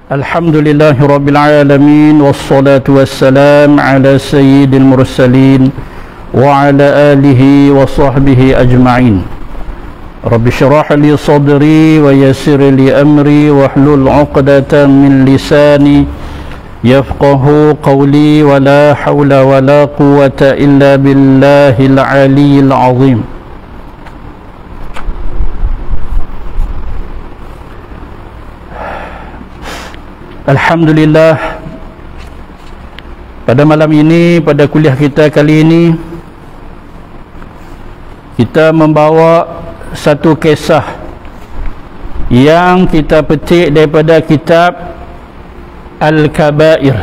Alhamdulillahi Rabbil Alamin, wassalatu wassalam ala sayyidil mursalin wa ala alihi wa sahbihi ajma'in. Rabbi syrah li sadri wa yassir li amri wa hlul 'uqdatan min lisani yafqahu qawli wa la hawla wa la quwwata illa billahil aliyyil 'azim. Alhamdulillah, pada malam ini, pada kuliah kita kali ini, kita membawa satu kisah yang kita petik daripada kitab Al-Kabair,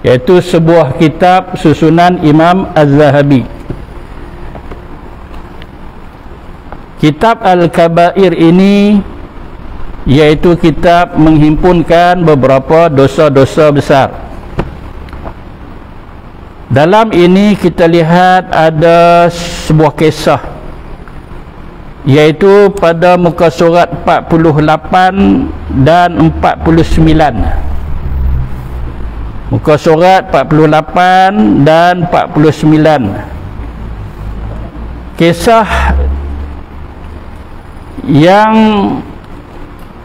iaitu sebuah kitab susunan Imam Az-Zahabi. Kitab Al-Kabair ini iaitu kitab menghimpunkan beberapa dosa-dosa besar. Dalam ini kita lihat ada sebuah kisah, iaitu pada muka surat 48 dan 49. Muka surat 48 dan 49. Kisah yang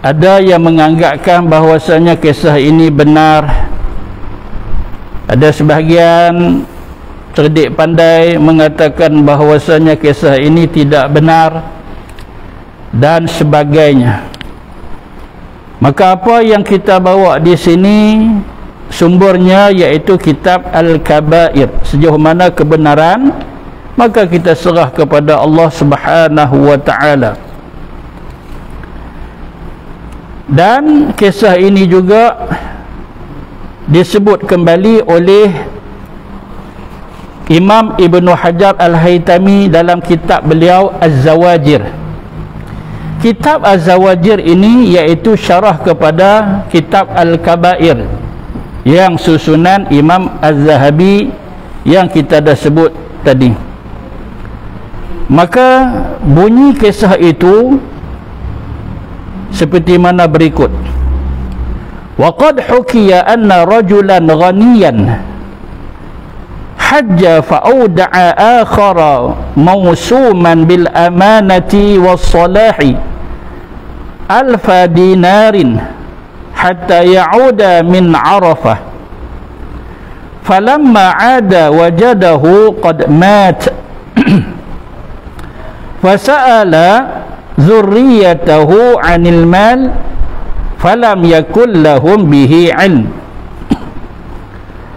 ada yang menganggapkan bahawasanya kisah ini benar. Ada sebahagian cerdik pandai mengatakan bahawasanya kisah ini tidak benar dan sebagainya. Maka apa yang kita bawa di sini sumbernya iaitu kitab Al-Kabair. Sejauh mana kebenaran, maka kita serah kepada Allah Subhanahu wa ta'ala. Dan kisah ini juga disebut kembali oleh Imam Ibn Hajar Al-Haytami dalam kitab beliau Az-Zawajir. Kitab Az-Zawajir ini iaitu syarah kepada kitab Al-Kabair yang susunan Imam Az-Zahabi yang kita dah sebut tadi. Maka bunyi kisah itu seperti mana berikut. Wa qad hukiya anna rajulan ghaniyan hajja fa'auda'a akhara mawsuman bil amanati was salahi alfa dinarin hatta ya'uda min Arafah. Falamma 'ada wajadahu qad mat fasa'ala zurriyatahu 'anil mal falam yakul lahum bihi 'ilm.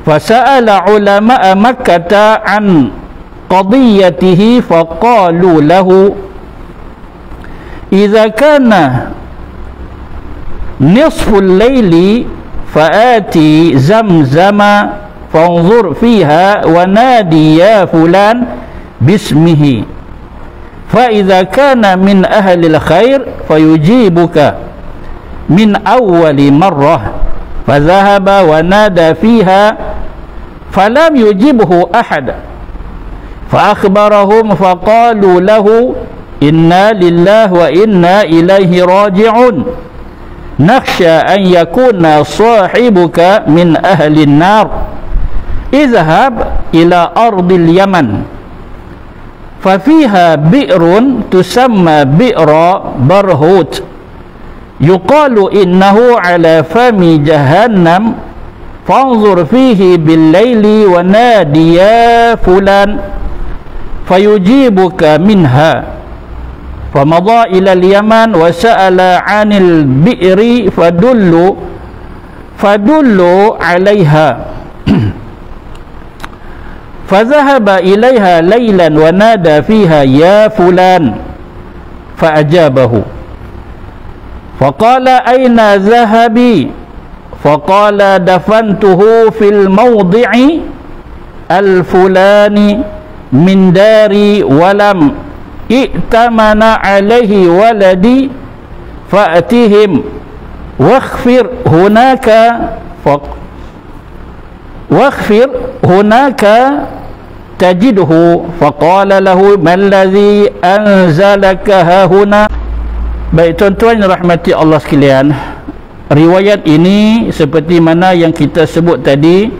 Fasa'ala ulama'a Makkah an qadiyatihi faqalu lahu idza kana nisful layli fa'ati zamzama fanzur fiha wa nadi ya fulan bismihi فَإِذَا كَانَ مِنْ أَهْلِ الْخَيْرِ فَيُجِيبُكَ مِنْ أَوَّلِ مَرَّةٍ فَذَهَبَ وَنَادَى فِيهَا فَلَمْ يُجِبْهُ أَحَدٌ فَأَخْبَرَهُمْ فَقَالُوا لَهُ إِنَّا لِلَّهِ وَإِنَّا إِلَيْهِ رَاجِعُونَ نَخْشَى أَنْ يَكُونَ صَاحِبُكَ مِنْ أَهْلِ النَّارِ اذْهَبْ إِلَى أَرْضِ الْيَمَنِ ففيها بئر تسمى بئر برهوت يقال إنه على فم جهنم فانظر فيه بالليل ونادي يا فلان فيجيبك منها. فمضى إلى اليمن وسأل عن البئر فدلوا عليها فذهب إليها ليلا ونادى فيها يا فلان فأجابه فقال أين ذهبي فقال دفنته في الموضع الفلاني من داري ولم ائتمن عليه ولدي فأتهم واغفر هناك tajiduhu faqala lahu man ladzi anzalaka hahuna. Baik tuan-tuan yang rahmati Allah sekalian, riwayat ini seperti mana yang kita sebut tadi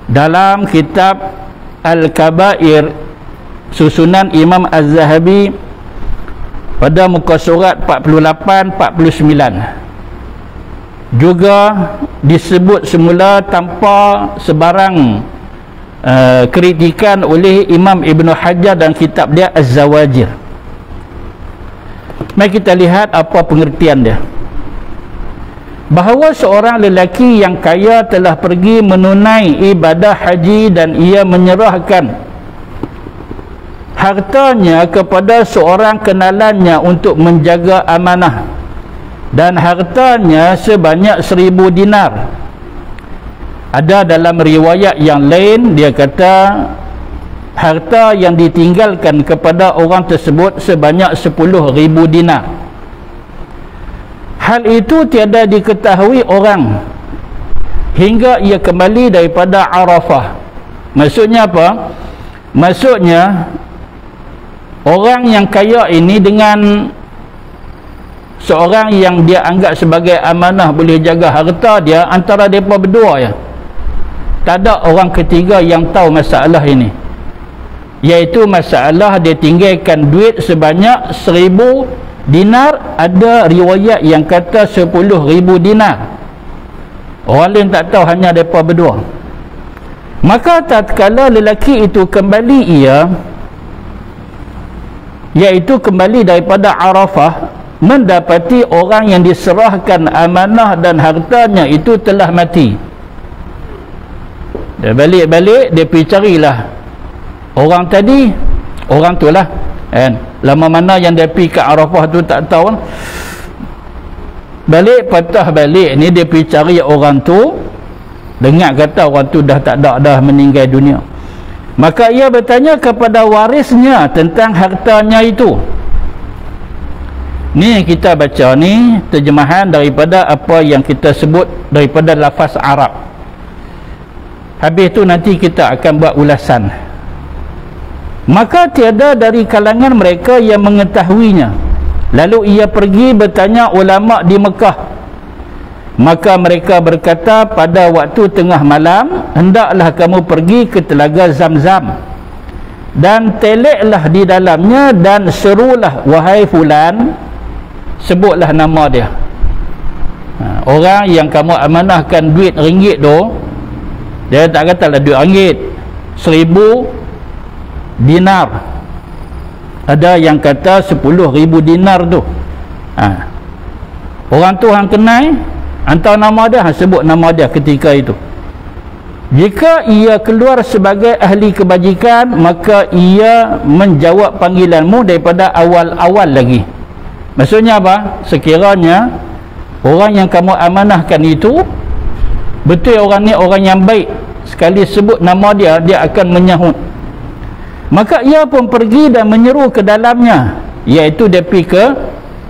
dalam kitab Al-Kabair susunan Imam Az-Zahabi pada muka surat 48-49 juga disebut semula tanpa sebarang kritikan oleh Imam Ibn Hajar dan kitab dia Az-Zawajir. Mari kita lihat apa pengertian dia. Bahawa seorang lelaki yang kaya telah pergi menunai ibadah haji dan ia menyerahkan hartanya kepada seorang kenalannya untuk menjaga amanah, dan hartanya sebanyak 1000 dinar. Ada dalam riwayat yang lain dia kata harta yang ditinggalkan kepada orang tersebut sebanyak 10.000 dinar. Hal itu tiada diketahui orang hingga ia kembali daripada Arafah. Maksudnya apa? Maksudnya orang yang kaya ini dengan seorang yang dia anggap sebagai amanah boleh jaga harta dia, antara mereka berdua ya. Tak ada orang ketiga yang tahu masalah ini, iaitu masalah dia tinggalkan duit sebanyak 1000 dinar. Ada riwayat yang kata 10.000 dinar. Orang lain tak tahu, hanya mereka berdua. Maka tatkala lelaki itu kembali iaitu kembali daripada Arafah, mendapati orang yang diserahkan amanah dan hartanya itu telah mati. Dia balik-balik, dia pergi carilah orang tadi, orang tu lah kan. Lama mana yang dia pergi ke Arafah tu tak tahu. Balik, patah balik ni dia pergi cari orang tu, dengar kata orang tu dah tak ada, dah meninggal dunia. Maka ia bertanya kepada warisnya tentang hartanya itu. Ni kita baca ni terjemahan daripada apa yang kita sebut daripada lafaz Arab. Habis tu nanti kita akan buat ulasan. Maka tiada dari kalangan mereka yang mengetahuinya. Lalu ia pergi bertanya ulama di Mekah. Maka mereka berkata, pada waktu tengah malam hendaklah kamu pergi ke telaga Zamzam dan teleklah di dalamnya dan serulah wahai fulan, sebutlah nama dia. Orang yang kamu amanahkan duit ringgit tu, dia tak katalah duit ringgit, 1000 dinar. Ada yang kata 10.000 dinar tu. Orang tu hang kenal, hantar nama dia, sebut nama dia ketika itu. Jika ia keluar sebagai ahli kebajikan, maka ia menjawab panggilanmu daripada awal-awal lagi. Maksudnya apa? Sekiranya orang yang kamu amanahkan itu betul orang ni orang yang baik, sekali sebut nama dia, dia akan menyahut. Maka ia pun pergi dan menyeru ke dalamnya, iaitu dia pergi ke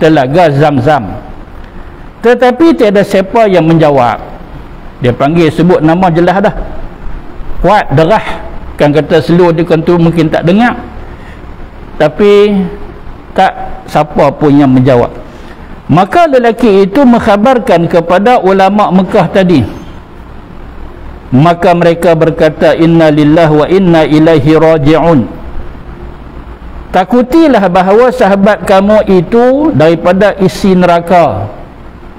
telaga Zamzam. Tetapi tiada siapa yang menjawab. Dia panggil sebut nama jelas dah, kuat derah, kan kata seluruh dia kan tu mungkin tak dengar, tapi tak siapa pun yang menjawab. Maka lelaki itu mengkhabarkan kepada ulama Mekah tadi. Maka mereka berkata, inna lillahi wa inna ilaihi raji'un. Takutilah bahawa sahabat kamu itu daripada isi neraka.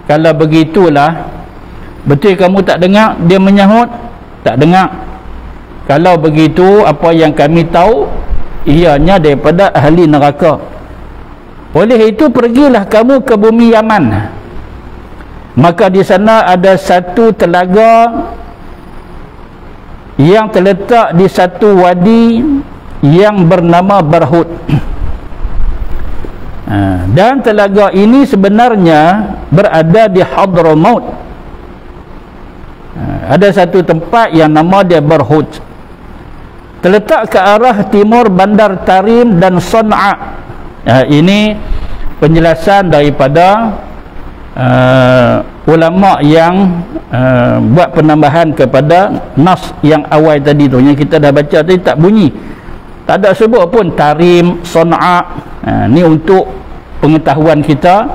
Kalau begitulah, betul kamu tak dengar? Dia menyahut, tak dengar. Kalau begitu, apa yang kami tahu, ianya daripada ahli neraka. Oleh itu, pergilah kamu ke bumi Yaman. Maka di sana ada satu telaga yang terletak di satu wadi yang bernama Barhut. Dan telaga ini sebenarnya berada di Hadramaut. Ada satu tempat yang nama dia Barhut, terletak ke arah timur bandar Tarim dan Sana'a. Ini penjelasan daripada ulama yang buat penambahan kepada nas yang awal tadi tu, yang kita dah baca tadi tak bunyi, tak ada sebut pun Tarim, Sana'a. Ni untuk pengetahuan kita,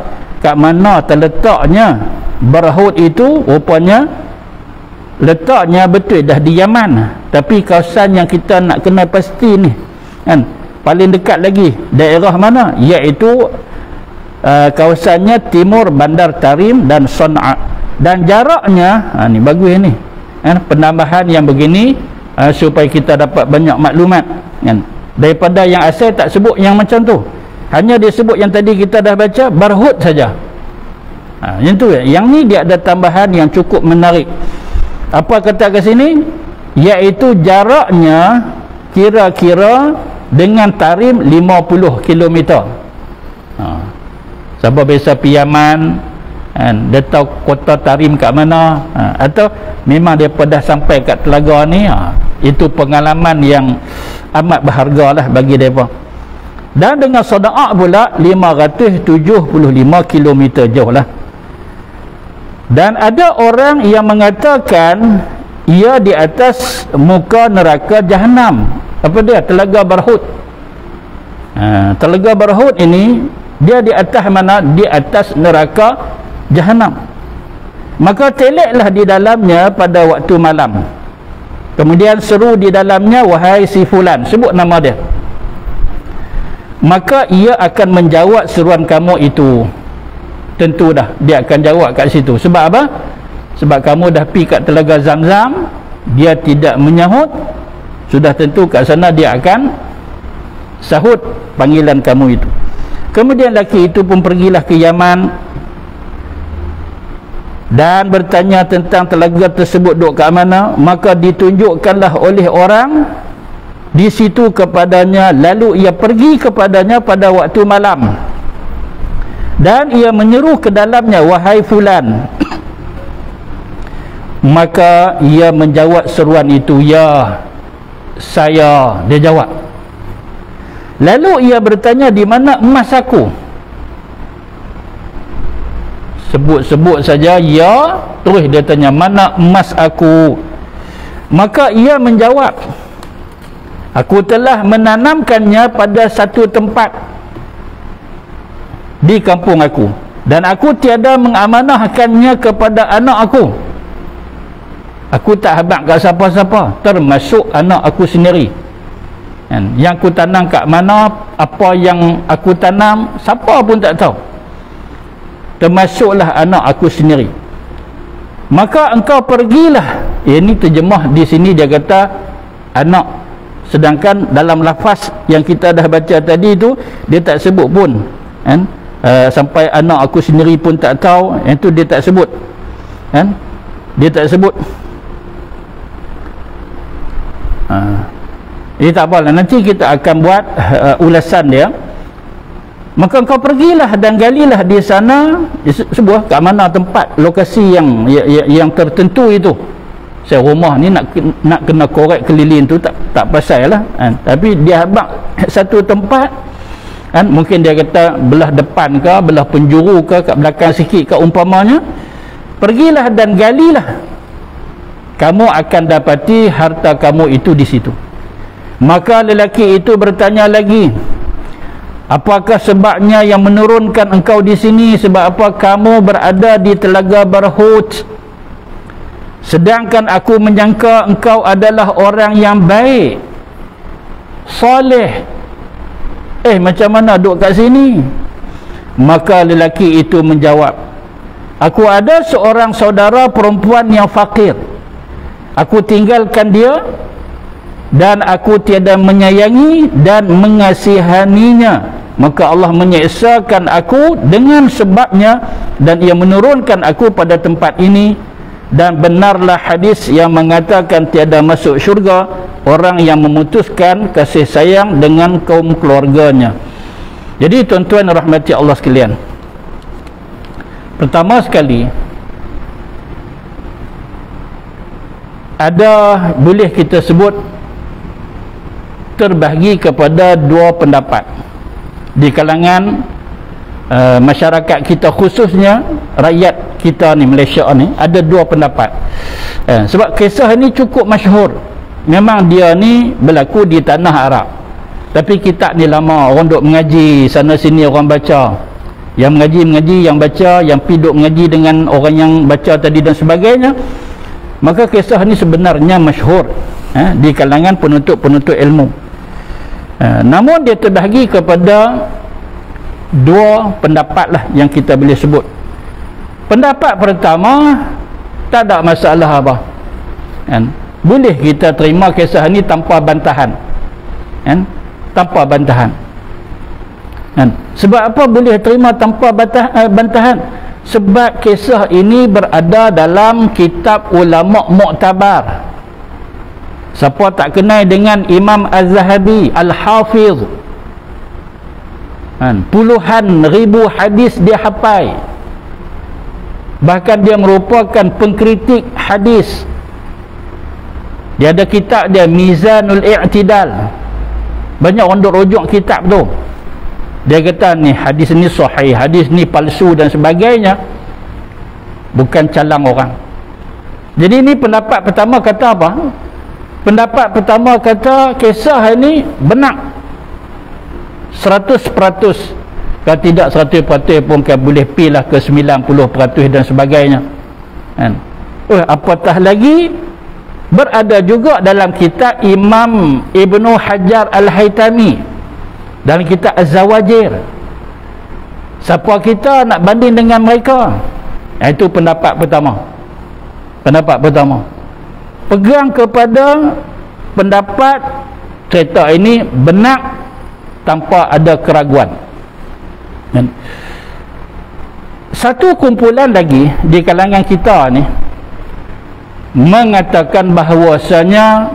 kat mana terletaknya Barhut itu, rupanya letaknya betul dah di Yaman, tapi kawasan yang kita nak kenal pasti ni kan, paling dekat lagi daerah mana, iaitu kawasannya timur Bandar Tarim dan Sana'a, dan jaraknya ni bagus ni kan, penambahan yang begini supaya kita dapat banyak maklumat kan, daripada yang asal tak sebut yang macam tu, hanya dia sebut yang tadi kita dah baca Barhut saja. Yang tu, yang ni dia ada tambahan yang cukup menarik. Apa kata ke sini, iaitu jaraknya kira-kira dengan Tarim 50 km. Siapa biasa pergi Yaman kan, dia tahu kota Tarim kat mana, atau memang dia dah sampai kat telaga ni, itu pengalaman yang amat berharga lah bagi mereka. Dan dengan Sana'a pula 575 km jauh lah. Dan ada orang yang mengatakan ia di atas muka neraka Jahannam. Apa dia? Telaga Barhut. Telaga Barhut ini dia di atas mana? Di atas neraka Jahannam. Maka teleklah di dalamnya pada waktu malam. Kemudian seru di dalamnya, wahai si fulan, sebut nama dia. Maka ia akan menjawab seruan kamu itu. Tentu dah dia akan jawab kat situ. Sebab apa? Sebab kamu dah pergi kat telaga Zam-Zam, dia tidak menyahut, sudah tentu kat sana dia akan sahut panggilan kamu itu. Kemudian laki itu pun pergilah ke Yaman dan bertanya tentang telaga tersebut duk kat mana. Maka ditunjukkanlah oleh orang di situ kepadanya, lalu ia pergi kepadanya pada waktu malam dan ia menyeru ke dalamnya, wahai fulan. Maka ia menjawab seruan itu, ya saya, dia jawab. Lalu ia bertanya, di mana emas aku? Sebut-sebut saja ya, terus dia tanya, mana emas aku? Maka ia menjawab, aku telah menanamkannya pada satu tempat di kampung aku, dan aku tiada mengamanahkannya kepada anak aku. Aku tak habaq kat siapa-siapa, termasuk anak aku sendiri. Yang aku tanam kat mana, apa yang aku tanam, siapa pun tak tahu, termasuklah anak aku sendiri. Maka engkau pergilah. Ini terjemah di sini dia kata anak, sedangkan dalam lafaz yang kita dah baca tadi tu dia tak sebut pun kan, sampai anak aku sendiri pun tak tahu, yang tu dia tak sebut kan, dia tak sebut. Ini tak apalah, nanti kita akan buat ulasan dia. Maka engkau pergilah dan galilah di sana, sebuah kat mana tempat lokasi yang tertentu itu. Saya rumah ni nak kena korek keliling tu tak pasal lah kan? Tapi dia habaq satu tempat kan, mungkin dia kata belah depan ke, belah penjuru ke, kat belakang sikit ke umpamanya. Pergilah dan galilah, kamu akan dapati harta kamu itu di situ. Maka lelaki itu bertanya lagi, apakah sebabnya yang menurunkan engkau di sini? Sebab apa kamu berada di telaga Barhut? Sedangkan aku menyangka engkau adalah orang yang baik, soleh. Macam mana duduk kat sini? Maka lelaki itu menjawab, aku ada seorang saudara perempuan yang fakir. Aku tinggalkan dia dan aku tiada menyayangi dan mengasihaninya. Maka Allah menyeksakan aku dengan sebabnya dan ia menurunkan aku pada tempat ini. Dan benarlah hadis yang mengatakan tiada masuk syurga orang yang memutuskan kasih sayang dengan kaum keluarganya. Jadi tuan-tuan rahmati Allah sekalian, pertama sekali ada, boleh kita sebut, terbahagi kepada dua pendapat di kalangan masyarakat kita, khususnya rakyat kita ni, Malaysia ni, ada dua pendapat. Sebab kisah ni cukup masyhur. Memang dia ni berlaku di tanah Arab, tapi kitab ni lama, orang duk mengaji sana sini, orang baca. yang mengaji, yang baca, yang piduk mengaji dengan orang yang baca tadi dan sebagainya. Maka kisah ni sebenarnya masyhur di kalangan penuntut ilmu. Namun dia terbahagi kepada dua pendapat lah yang kita boleh sebut. Pendapat pertama, tak ada masalah apa, boleh kita terima kisah ni tanpa bantahan, tanpa bantahan. Sebab apa boleh terima tanpa bantahan? Sebab kisah ini berada dalam kitab ulama mu'tabar. Siapa tak kenal dengan Imam Az-Zahabi Al-Hafiz, puluhan ribu hadis dia hafal, bahkan dia merupakan pengkritik hadis. Dia ada kitab dia Mizanul I'tidal, banyak orang duk rujuk kitab tu. Dia kata ni hadis ni sahih, hadis ni palsu dan sebagainya, bukan calang orang. Jadi ni pendapat pertama kata apa? Pendapat pertama kata kisah ini benar 100%. Kalau tidak 100% pun kan boleh pilih ke 90% dan sebagainya. Apatah lagi berada juga dalam kitab Imam Ibnu Hajar Al-Haytami, dalam kitab Az-Zawajir. Siapa kita nak banding dengan mereka? Itu pendapat pertama. Pendapat pertama, pegang kepada pendapat cerita ini benar tanpa ada keraguan. Satu kumpulan lagi di kalangan kita ni mengatakan bahawasanya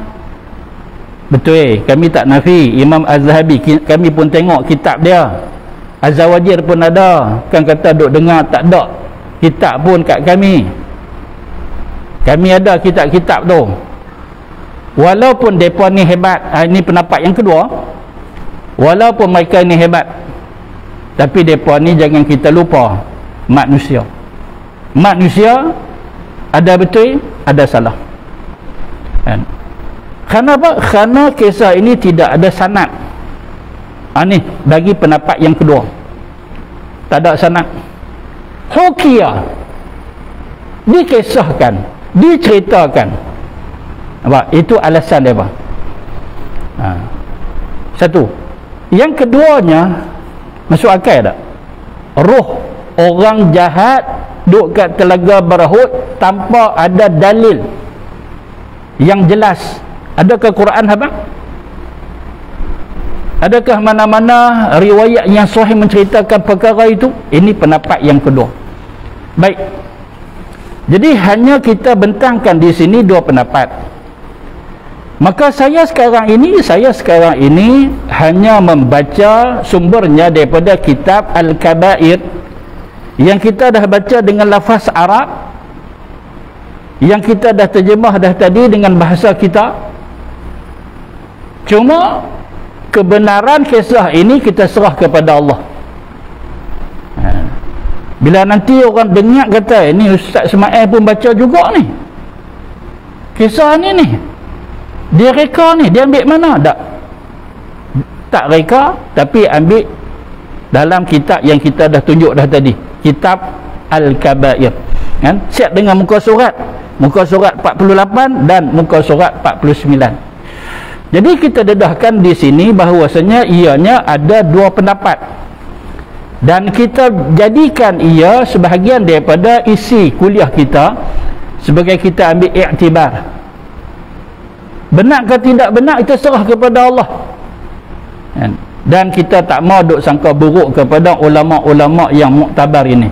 betul, kami tak nafi Imam Az-Zahabi, kami pun tengok kitab dia. Az-Zawajir pun ada, kan kata duk dengar tak ada kitab pun kat kami. Kami ada kitab-kitab tu. Walaupun mereka ni hebat, ini pendapat yang kedua, walaupun mereka ni hebat, tapi mereka ni jangan kita lupa manusia. Manusia ada betul, ada salah. Kenapa? Kerana kisah ini tidak ada sanad. Ni bagi pendapat yang kedua, tak ada sanad. Hukiyah, dikisahkan, diceritakan. Apa? Itu alasan dia apa? Satu. Yang keduanya, masuk akal tak? Roh orang jahat duduk kat telaga Barahut tanpa ada dalil yang jelas. Adakah Quran apa? Adakah mana-mana riwayat yang sahih menceritakan perkara itu? Ini pendapat yang kedua. Baik. Jadi hanya kita bentangkan di sini dua pendapat. Maka saya sekarang ini hanya membaca sumbernya daripada kitab Al-Kabair yang kita dah baca dengan lafaz Arab, yang kita dah terjemah dah tadi dengan bahasa kita. Cuma kebenaran kisah ini kita serah kepada Allah. Bila nanti orang dengar kata ini Ustaz Ismail pun baca juga ni kisah ni dia reka ni, dia ambil mana? Tak reka, tapi ambil dalam kitab yang kita dah tunjuk dah tadi, kitab Al-Kabair. Siap dengan muka surat 48 dan muka surat 49. Jadi kita dedahkan di sini bahawasanya ianya ada dua pendapat, dan kita jadikan ia sebahagian daripada isi kuliah kita sebagai kita ambil iktibar. Benar ke tidak benar itu serah kepada Allah. Dan kita tak mau duk sangka buruk kepada ulama-ulama yang muktabar ini.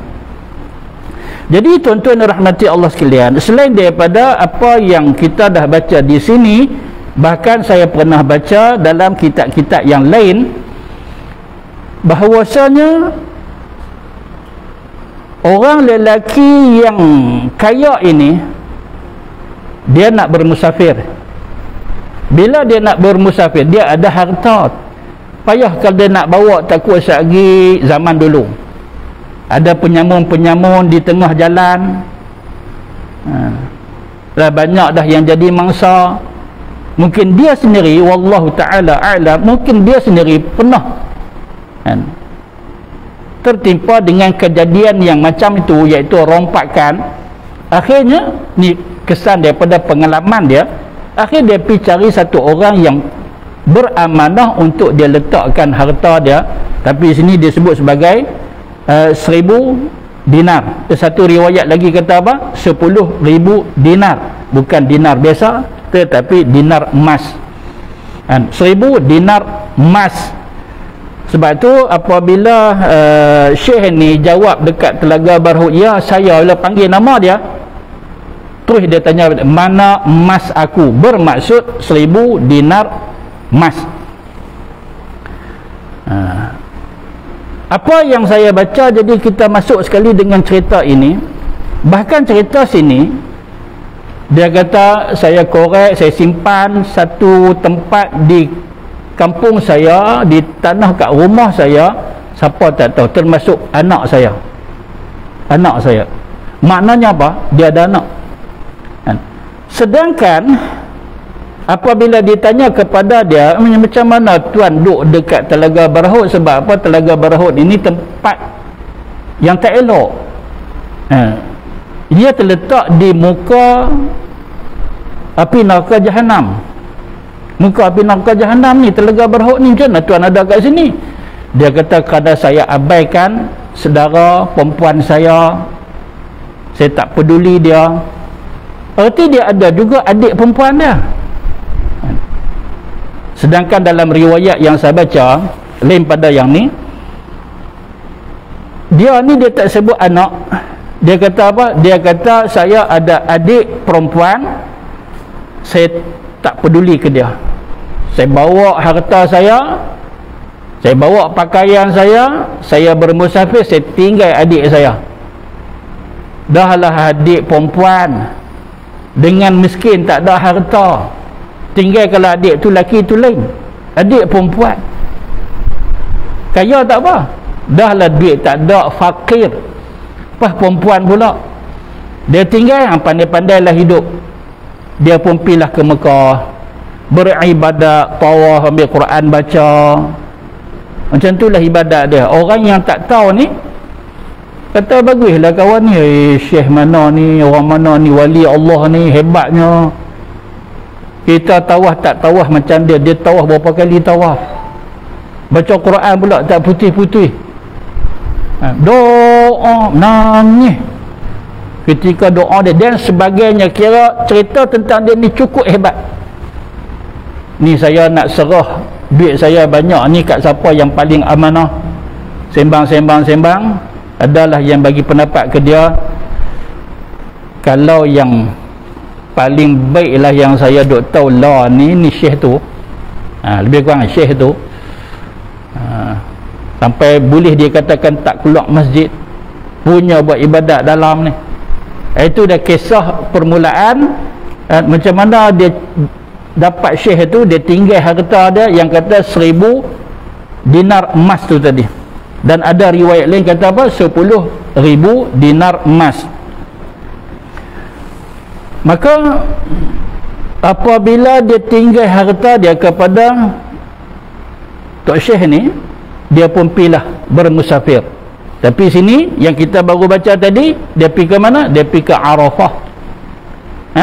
Jadi tuan-tuan rahmati Allah sekalian, selain daripada apa yang kita dah baca di sini, bahkan saya pernah baca dalam kitab-kitab yang lain bahawasanya orang lelaki yang kaya ini dia nak bermusafir. Bila dia nak bermusafir, dia ada harta, payah kalau dia nak bawa, takut lagi zaman dulu ada penyamun-penyamun di tengah jalan. Dah banyak dah yang jadi mangsa. Mungkin dia sendiri, wallahu ta'ala a'lam, mungkin dia sendiri pernah tertimpa dengan kejadian yang macam itu, iaitu rompakan. Akhirnya ni kesan daripada pengalaman dia, akhirnya dia pergi cari satu orang yang beramanah untuk dia letakkan harta dia, tapi di sini dia sebut sebagai 1000 dinar. Satu riwayat lagi kata apa? 10,000 dinar, bukan dinar biasa tetapi dinar emas. 1000 dinar emas. Sebab tu apabila Syekh ni jawab dekat Telaga Berhut, ya saya, bila panggil nama dia, terus dia tanya, mana emas aku? Bermaksud 1000 dinar emas. Apa yang saya baca, jadi kita masuk sekali dengan cerita ini. Bahkan cerita sini dia kata, saya korek, saya simpan satu tempat di kampung saya, di tanah kat rumah saya, siapa tak tahu, termasuk anak saya. Maknanya apa? Dia ada anak. Sedangkan apabila ditanya kepada dia, macam mana tuan duduk dekat Telaga Berhut, sebab apa? Telaga Berhut ini tempat yang tak elok. Dia terletak di muka api neraka Jahanam. Muka api neraka Jahanam ni, Telaga Berhut ni, macam mana tuan ada kat sini? Dia kata, kerana saya abaikan saudara perempuan saya tak peduli dia. Arti dia ada juga adik perempuan dia. Sedangkan dalam riwayat yang saya baca, lain pada yang ni, dia tak sebut anak. Dia kata apa? Dia kata, saya ada adik perempuan, saya tak peduli ke dia. Saya bawa harta saya bawa pakaian saya bermusafir, saya tinggal adik saya. Dahlah adik perempuan dengan miskin, tak ada harta. Tinggal kalau adik tu laki tu lain, adik perempuan kaya tak apa, dahlah duit tak ada, fakir, pas perempuan pula. Dia tinggal, pandai-pandailah hidup. Dia pun pilah ke Mekah, beribadat, tawaf, ambil Quran, baca. Macam itulah ibadat dia. Orang yang tak tahu ni kata, baguslah kawan ni, syekh mana ni, orang mana ni, wali Allah ni, hebatnya. Kita tawaf tak tawaf macam dia. Dia tawaf berapa kali tawaf. Baca Quran pula tak putih-putih. Doa, nangis ketika doa dia dan sebagainya. Kira cerita tentang dia ni cukup hebat. Ni saya nak serah duit saya banyak ni kat siapa yang paling amanah. Sembang. Adalah yang bagi pendapat ke dia, kalau yang paling baiklah yang saya duk tahu lah ni syekh tu, lebih kurang syekh tu, sampai boleh dia katakan tak keluar masjid, punya buat ibadat dalam ni. Itu dah kisah permulaan macam mana dia dapat syekh tu. Dia tinggal harta dia yang kata 1000 dinar emas tu tadi. Dan ada riwayat lain kata apa? 10,000 dinar emas. Maka apabila dia tinggal harta dia kepada Tok Syekh ni, dia pun pilah bermusafir. Tapi sini yang kita baru baca tadi, dia pergi ke mana? Dia pergi ke Arafah.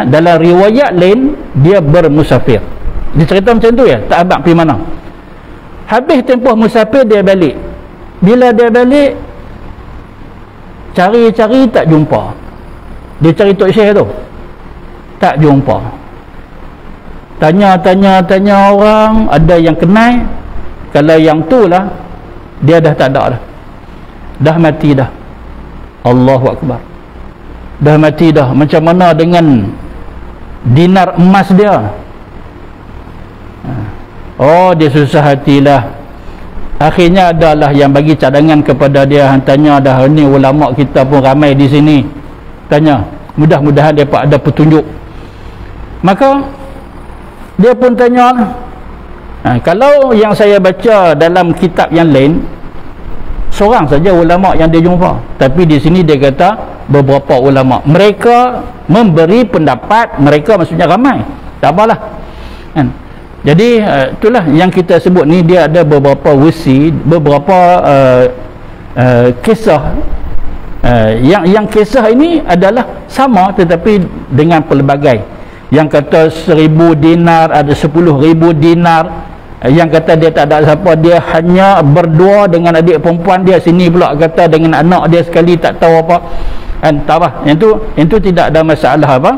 Dalam riwayat lain dia bermusafir. Dia cerita macam tu ya, tak abang pergi mana. Habis tempoh musafir dia balik. Bila dia balik, cari-cari tak jumpa. Dia cari Tok Syekh tu, tak jumpa. Tanya orang, ada yang kenal. Kalau yang tu lah, dia dah tak ada dah. Dah mati dah. Allahu Akbar. Dah mati dah. Macam mana dengan dinar emas dia? Oh, dia susah hatilah. Akhirnya adalah yang bagi cadangan kepada dia. Tanya dah, ni ulama kita pun ramai di sini. Tanya, mudah-mudahan dia ada petunjuk. Maka dia pun tanya, kalau yang saya baca dalam kitab yang lain, seorang saja ulama yang dia jumpa. Tapi di sini dia kata beberapa ulama. Mereka memberi pendapat, mereka maksudnya ramai. Tak apalah. Jadi itulah yang kita sebut ni, dia ada beberapa versi, beberapa kisah yang kisah ini adalah sama tetapi dengan pelbagai. Yang kata 1,000 dinar, ada 10,000 dinar. Yang kata dia tak ada siapa, dia hanya berdua dengan adik perempuan dia. Sini pula kata dengan anak dia sekali, tak tahu apa. Tak apa, yang tu tidak ada masalah apa.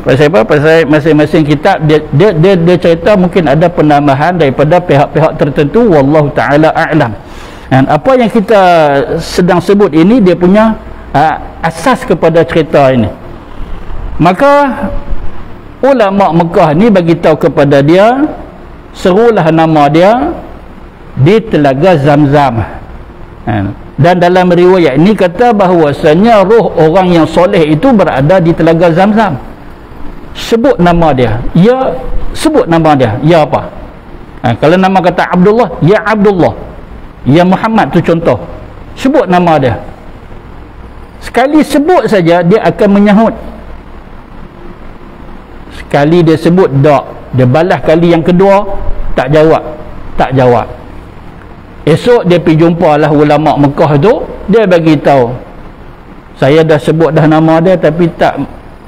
Pasal apa? Pasal masing-masing kitab dia cerita mungkin ada penambahan daripada pihak-pihak tertentu, wallahu taala a'lam. Apa yang kita sedang sebut ini dia punya asas kepada cerita ini. Maka ulama Mekah ni bagi tahu kepada dia, serulah nama dia di Telaga Zamzam. Dan dalam riwayat ini kata bahawasanya roh orang yang soleh itu berada di Telaga Zamzam. Sebut nama dia, ya sebut nama dia, ya apa? Kalau nama kata Abdullah, ya Abdullah, ya Muhammad, tu contoh. Sebut nama dia. Sekali sebut saja dia akan menyahut. Sekali dia sebut tak, dia balas kali yang kedua tak jawab. Esok dia pergi jumpalah ulama Mekah tu, dia bagi tahu, saya dah sebut dah nama dia tapi tak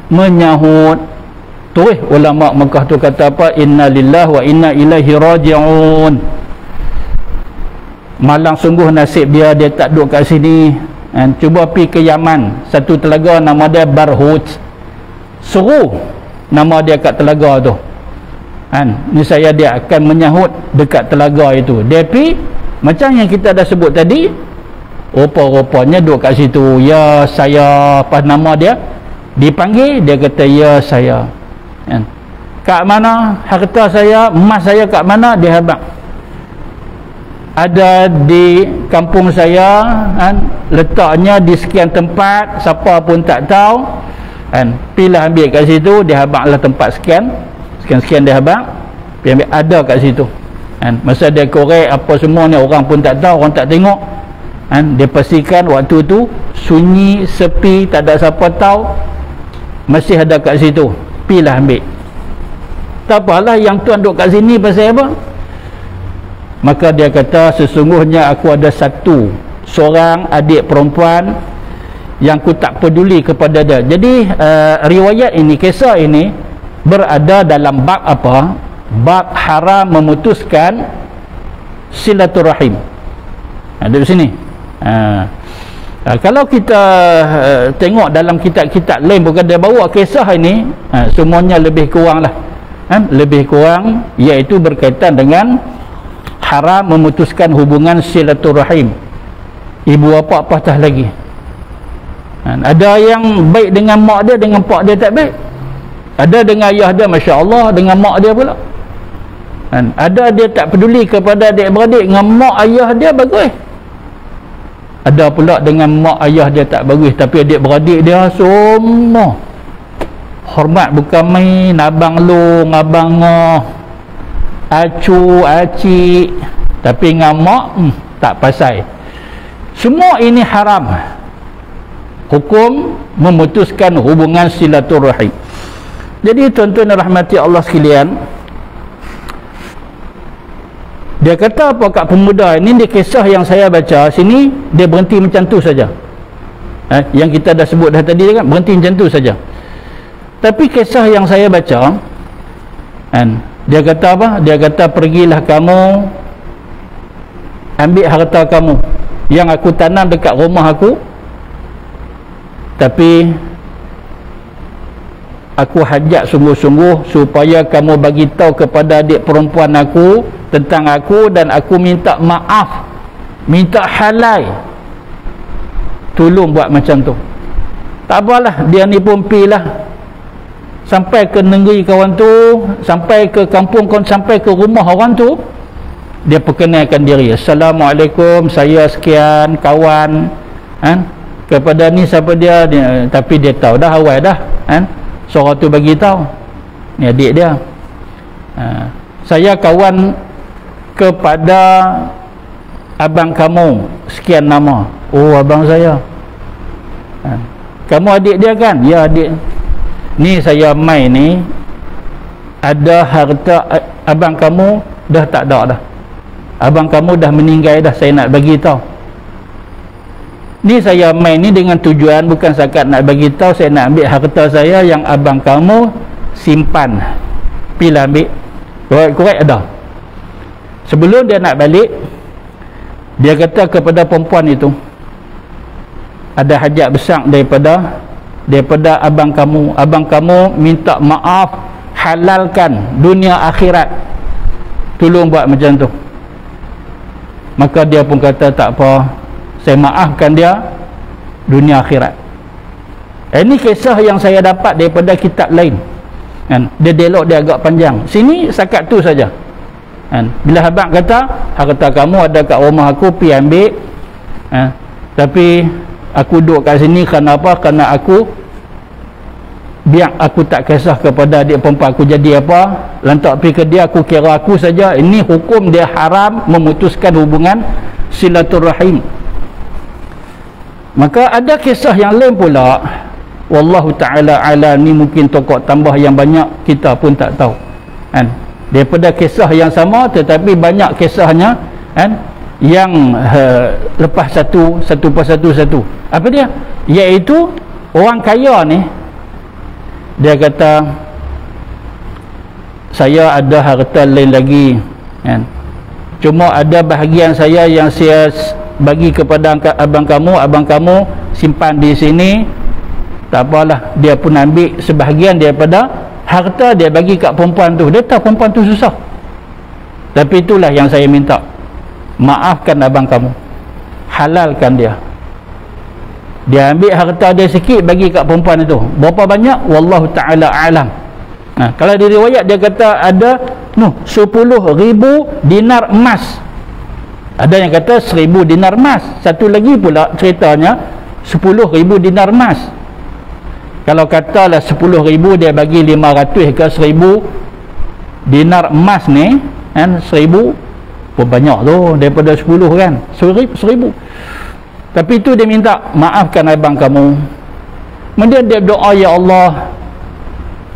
menyahut. Terus ulama Mekah tu kata apa? Inna lillahi wa inna ilaihi raji'un. Malang sungguh nasib dia tak duduk kat sini. Cuba pergi ke Yaman, satu telaga nama dia Barhut. Suruh nama dia kat telaga tu. Ni saya dia akan menyahut dekat telaga itu. Dia pergi macam yang kita dah sebut tadi, rupa-rupanya duduk kat situ. Ya saya, apa nama dia, dipanggil, dia kata ya saya. Kat mana harta saya, emas saya kat mana? Dia habaq, ada di kampung saya, letaknya di sekian tempat, siapa pun tak tahu. Pilah ambil kat situ, dia habaqlah tempat sekian dia habaq, pergi ambil, ada kat situ. Masa dia korek apa semua ni, orang pun tak tahu, orang tak tengok. Dia pastikan waktu tu sunyi, sepi, tak ada siapa tahu, masih ada kat situ. Pilah ambil. Tak apalah yang tuan duduk kat sini pasal apa? Maka dia kata, sesungguhnya aku ada seorang adik perempuan yang aku tak peduli kepada dia. Jadi riwayat ini, kisah ini berada dalam bab apa? Bab haram memutuskan silaturahim. Ada di sini. Kalau kita tengok dalam kitab-kitab lain, bukan dia bawa kisah ini, semuanya lebih kurang lah, lebih kurang iaitu berkaitan dengan haram memutuskan hubungan silaturahim. Ibu bapa apatah lagi. Ada yang baik dengan mak dia, dengan pak dia tak baik. Ada dengan ayah dia, Masya Allah, dengan mak dia pula. Ada dia tak peduli kepada adik-beradik, dengan mak ayah dia bagus. Ada pula dengan mak ayah dia tak bagus, tapi adik-beradik dia semua hormat, bukan main. Abang long, abang ngoh, acu, acik. Tapi dengan mak tak pasal. Semua ini haram. Hukum memutuskan hubungan silaturahim. Jadi tuan-tuan rahmati Allah sekalian, dia kata apa kat pemuda ini, di kisah yang saya baca sini, dia berhenti macam tu saja. Yang kita dah sebut dah tadi kan, berhenti macam tu saja. Tapi kisah yang saya baca, dia kata apa? Dia kata, pergilah kamu ambil harta kamu yang aku tanam dekat rumah aku, tapi aku hajat sungguh-sungguh supaya kamu bagi tahu kepada adik perempuan aku tentang aku, dan aku minta maaf, minta halal. Tolong buat macam tu. Tak apalah, dia ni pun pilah sampai ke negeri kawan tu, sampai ke kampung kawan, sampai ke rumah orang tu, dia perkenalkan diri. Assalamualaikum, saya sekian kawan, kepada ni siapa dia, tapi dia tahu dah awal dah, seorang tu bagi tahu ni adik dia. Saya kawan kepada abang kamu, sekian nama. Oh, abang saya. Kamu adik dia kan? Ya, adik. Ni saya mai ni, ada harta abang kamu dah tak ada dah. Abang kamu dah meninggal dah, saya nak bagi tahu. Ni saya main ni dengan tujuan bukan setakat nak bagi tahu saya nak ambil harta saya yang abang kamu simpan. Pilah ambil. Korek-korek ada. Sebelum dia nak balik, dia kata kepada perempuan itu, ada hajat besar daripada abang kamu. Abang kamu minta maaf, halalkan dunia akhirat. Tolong buat macam tu. Maka dia pun kata tak apa, saya maafkan dia dunia akhirat. Ini kisah yang saya dapat daripada kitab lain kan? Dia dialog dia agak panjang. Sini sakat tu saja kan? Bila abang kata harta kamu ada kat rumah aku, pergi ambil tapi aku duduk kat sini kerana apa? Kerana aku biar aku tak kisah kepada adik perempuan aku jadi apa, lantak pergi ke dia, aku kira aku saja. Ini hukum dia haram memutuskan hubungan silaturahim. Maka ada kisah yang lain pula, wallahu ta'ala ala, ni mungkin tokoh tambah yang banyak kita pun tak tahu kan? Daripada kisah yang sama tetapi banyak kisahnya kan? Yang lepas satu persatu. Apa dia? Iaitu orang kaya ni, dia kata saya ada harta lain lagi kan? Cuma ada bahagian saya yang saya bagi kepada abang kamu simpan di sini. Tak apalah, dia pun ambil sebahagian daripada harta dia bagi kat perempuan tu. Dia tahu perempuan tu susah, tapi itulah yang saya minta, maafkan abang kamu, halalkan dia. Dia ambil harta dia sikit bagi kat perempuan itu. Berapa banyak? Wallahu ta'ala alam. Kalau di riwayat dia kata ada 10,000 dinar emas. Ada yang kata 1,000 dinar emas. Satu lagi pula ceritanya 10,000 dinar emas. Kalau katalah 10,000 dia bagi 500 ke 1,000 dinar emas ni kan, 1,000 pun banyak tu daripada 10 kan, 1,000. Tapi itu dia minta maafkan abang kamu. Kemudian dia doa, ya Allah,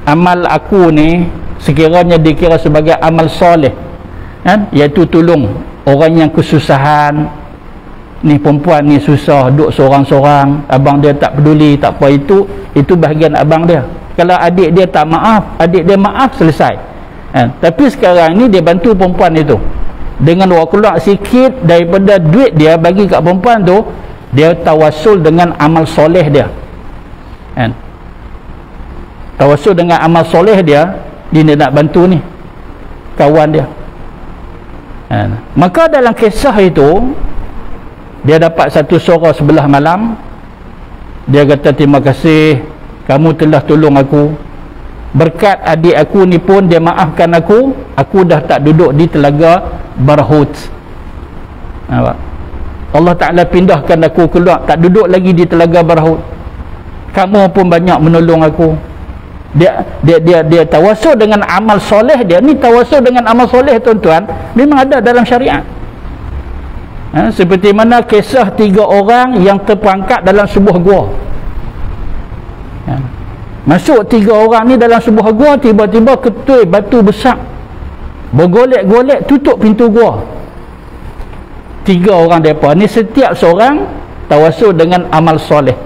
amal aku ni sekiranya dikira sebagai amal soleh kan, iaitu tolong orang yang kesusahan ni, perempuan ni susah duduk seorang-seorang, abang dia tak peduli, tak apa, itu bahagian abang dia. Kalau adik dia tak maaf, adik dia maaf, selesai kan? Tapi sekarang ni dia bantu perempuan itu dengan keluar sikit daripada duit dia bagi kat perempuan tu, dia tawassul dengan amal soleh dia kan? Tawassul dengan amal soleh dia, dia nak bantu ni kawan dia kan? Maka dalam kisah itu dia dapat satu suara sebelah malam. Dia kata, terima kasih kamu telah tolong aku, berkat adik aku ni pun dia maafkan aku dah tak duduk di telaga Barhut. Allah Ta'ala pindahkan aku keluar, tak duduk lagi di telaga Barhut. Kamu pun banyak menolong aku. Dia tawassul dengan amal soleh dia. Ni tawassul dengan amal soleh tuan-tuan memang ada dalam syariat. Seperti mana kisah 3 orang yang terperangkap dalam sebuah gua. Masuk 3 orang ni dalam sebuah gua, tiba-tiba ketui batu besar bergolek-golek tutup pintu gua. 3 orang mereka ni setiap seorang tawassul dengan amal soleh.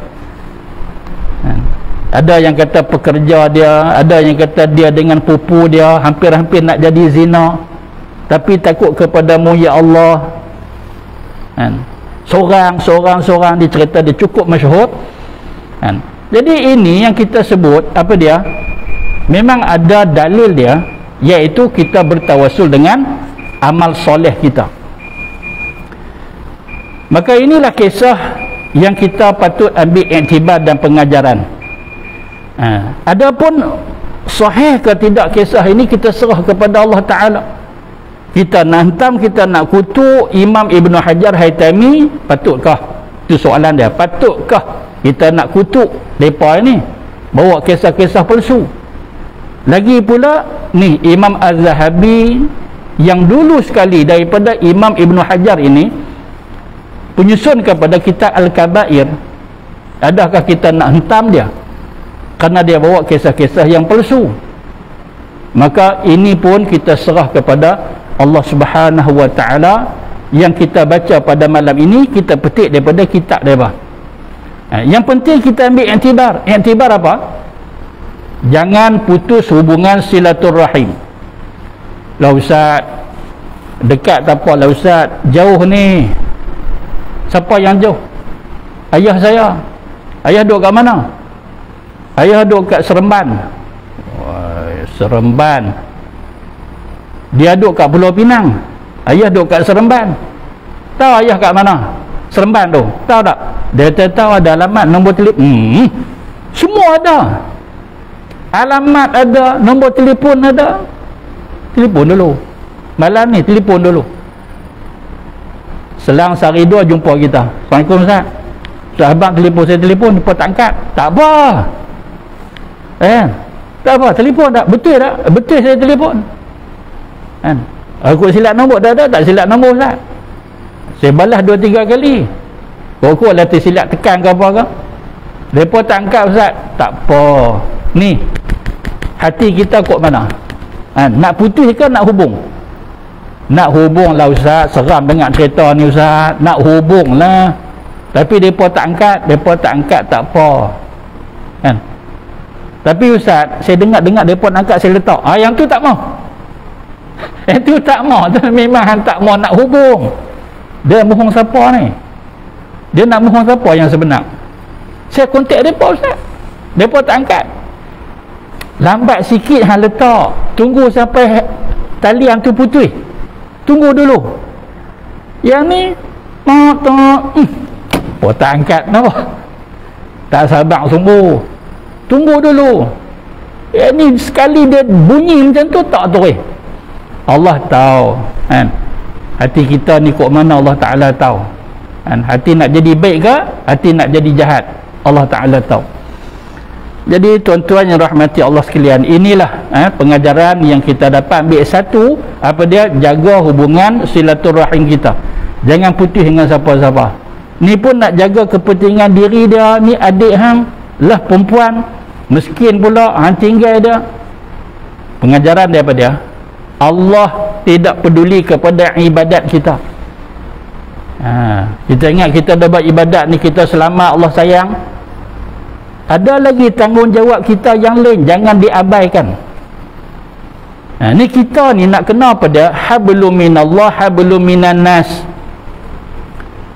Ada yang kata pekerja dia, ada yang kata dia dengan pupu dia hampir-hampir nak jadi zina, tapi takut kepadamu ya Allah. Seorang dia cerita, dia cukup masyhur kan? Jadi ini yang kita sebut apa dia, memang ada dalil dia, iaitu kita bertawassul dengan amal soleh kita. Maka inilah kisah yang kita patut ambil iktibar dan pengajaran. Adapun sahih ke tidak kisah ini, kita serah kepada Allah Ta'ala. Kita nak hantam, kita nak kutuk Imam Ibn Hajar Haytami, patutkah? Itu soalan dia, patutkah kita nak kutuk mereka ini bawa kisah-kisah palsu? Lagi pula ni Imam Az-Zahabi yang dulu sekali daripada Imam Ibn Hajar ini penyusun kepada kitab Al-Kabair, adakah kita nak hentam dia kerana dia bawa kisah-kisah yang palsu? Maka ini pun kita serah kepada Allah Subhanahu wa ta'ala. Yang kita baca pada malam ini kita petik daripada kitab dia, Yang penting kita ambil iktibar. Iktibar apa? Jangan putus hubungan silaturrahim. Lah Ustaz, dekat tak apa lah Ustaz, jauh ni. Siapa yang jauh? Ayah saya. Ayah duduk kat mana? Ayah duduk kat Seremban. Seremban. Dia duduk kat Pulau Pinang. Ayah duduk kat Seremban. Tahu ayah kat mana? Seremban tu. Tahu tak? Dia tahu ada alamat, nombor telefon. Semua ada. Alamat ada, nombor telefon ada. Telefon dulu. Malam ni telefon dulu. Selang sehari dua jumpa kita. Assalamualaikum Ustaz. Sahabat telefon saya, telefon dia tak angkat. Tak apa. Tak apa, telefon tak? Betul tak? Betul saya telefon. Aku silap nombor dah, tak silap nombor Ustaz. Saya balas 2-3 kali. Kau latih silap tekan ke apa ke? Mereka tak angkat Ustaz. Tak apa. Ni, hati kita kok mana? Nak putus ke nak hubung? Nak hubung lah Ustaz. Seram dengar cerita ni Ustaz. Nak hubung lah. Tapi mereka tak angkat. Mereka tak angkat tak apa. Tapi Ustaz, saya dengar mereka nak angkat, saya letak. Yang tu tak mau. Yang tu tak mau. Memang tak mau nak hubung. Dia mohong siapa ni? Dia nak mohong siapa yang sebenar? Saya kontak mereka Ustaz. Mereka tak angkat. Lambat sikit hang letak. Tunggu sampai tali yang tu putus. Tunggu dulu. Yang ni tak angkat kenapa? Tak sabar sungguh. Tunggu dulu. Yang ni sekali dia bunyi macam tu tak terus. Allah tahu kan? Hati kita ni kok mana Allah Ta'ala tahu kan? Hati nak jadi baik ke? Hati nak jadi jahat? Allah Ta'ala tahu. Jadi tuan-tuan yang rahmati Allah sekalian, inilah pengajaran yang kita dapat ambil. Satu, apa dia? Jaga hubungan silaturahim kita. Jangan putus dengan siapa-siapa. Ni pun nak jaga kepentingan diri dia. Ni adik hang lah perempuan, miskin pula, hang tinggal dia. Pengajaran dia apa dia? Allah tidak peduli kepada ibadat kita. Kita ingat kita dah buat ibadat ni, kita selamat, Allah sayang. Ada lagi tanggungjawab kita yang lain, jangan diabaikan. Ni kita ni nak kena pada hablum minallah hablum minan nas.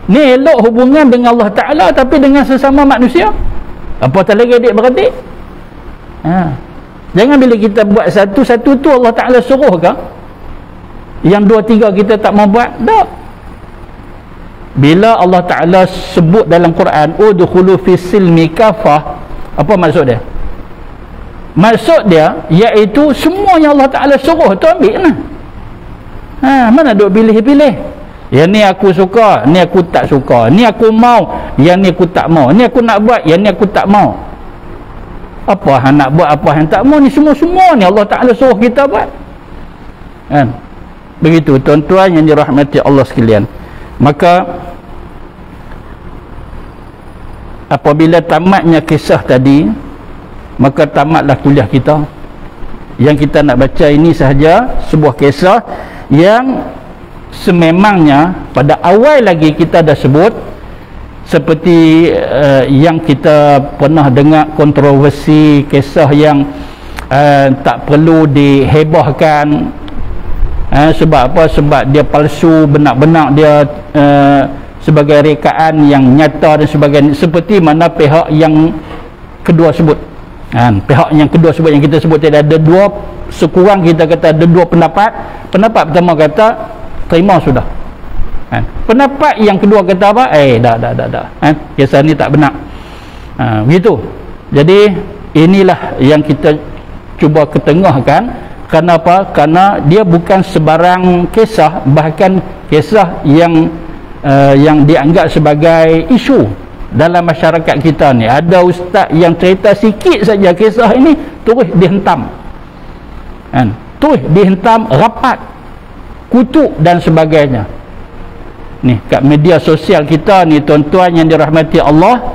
Ni elok hubungan dengan Allah Ta'ala, tapi dengan sesama manusia apatah lagi adik-beradik. Jangan bila kita buat satu-satu tu Allah Ta'ala suruh ke? Yang 2-3 kita tak mau buat? Tak. Bila Allah Ta'ala sebut dalam Quran udkhulu fis silmi kafah, apa maksud dia? Maksud dia iaitu semua yang Allah Ta'ala suruh tu ambil lah. Mana duk pilih-pilih? Yang ni aku suka, ni aku tak suka. Ni aku mau, yang ni aku tak mau. Ni aku nak buat, yang ni aku tak mau. Apa hang nak buat, apa hang tak mau, ni semua-semua ni Allah Ta'ala suruh kita buat. Begitu tuan-tuan yang dirahmati Allah sekalian. Maka apabila tamatnya kisah tadi, maka tamatlah kuliah kita. Yang kita nak baca ini sahaja sebuah kisah yang sememangnya pada awal lagi kita dah sebut, seperti yang kita pernah dengar kontroversi kisah yang tak perlu dihebahkan. Sebab apa? Sebab dia palsu, benar-benar dia sebagai rekaan yang nyata dan sebagainya, seperti mana pihak yang kedua sebut. Pihak yang kedua sebut, yang kita sebut tadi, ada dua, sekurang kita kata ada dua pendapat. Pendapat pertama kata terima sudah. Pendapat yang kedua kata apa? Dah. Kisah ni tak benar. Begitu. Jadi inilah yang kita cuba ketengahkan. Kenapa? Kerana dia bukan sebarang kisah, bahkan kisah yang dianggap sebagai isu dalam masyarakat kita ni. Ada ustaz yang cerita sikit saja kisah ini terus dihentam. Terus dihentam rapat, kutuk dan sebagainya. Ni kat media sosial kita ni tuan-tuan yang dirahmati Allah,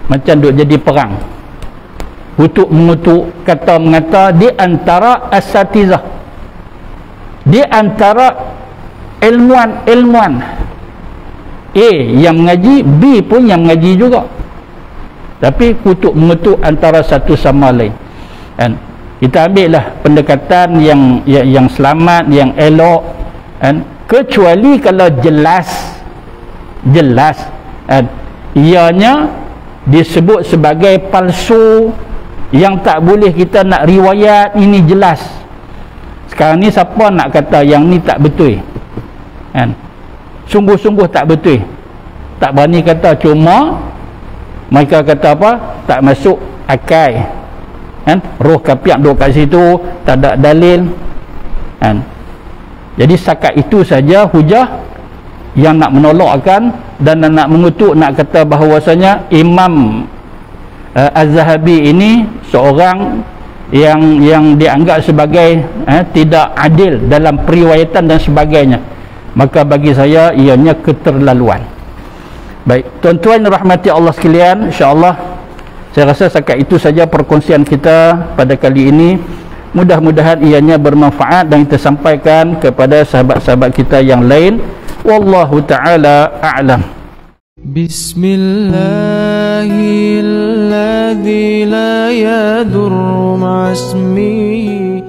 macam duk jadi perang. Kutuk mengutuk, kata mengata di antara asatizah, di antara ilmuan A yang mengaji, B pun yang mengaji juga. tapi kutuk mengutuk antara satu sama lain. Kan? Kita ambillah pendekatan yang selamat, yang elok, kan? Kecuali kalau jelas kan? Ianya disebut sebagai palsu, yang tak boleh kita nak riwayat, ini jelas. Sekarang ni siapa nak kata yang ni tak betul, kan? Sungguh-sungguh tak betul, tak berani kata, cuma mereka kata apa? Tak masuk akal, kan? Roh kapiak duduk kat situ, tak ada dalil, kan? Jadi setakat itu saja hujah yang nak menolakkan dan nak mengutuk, nak kata bahawasanya Imam Az-Zahabi ini seorang yang dianggap sebagai tidak adil dalam periwayatan dan sebagainya. Maka bagi saya ianya keterlaluan. Baik, tuan-tuan rahmati Allah sekalian, insya-Allah saya rasa setakat itu saja perkongsian kita pada kali ini. Mudah-mudahan ianya bermanfaat dan kita sampaikan kepada sahabat-sahabat kita yang lain. Wallahu ta'ala a'lam. Bismillahilladzi la yadurru ma'asmihi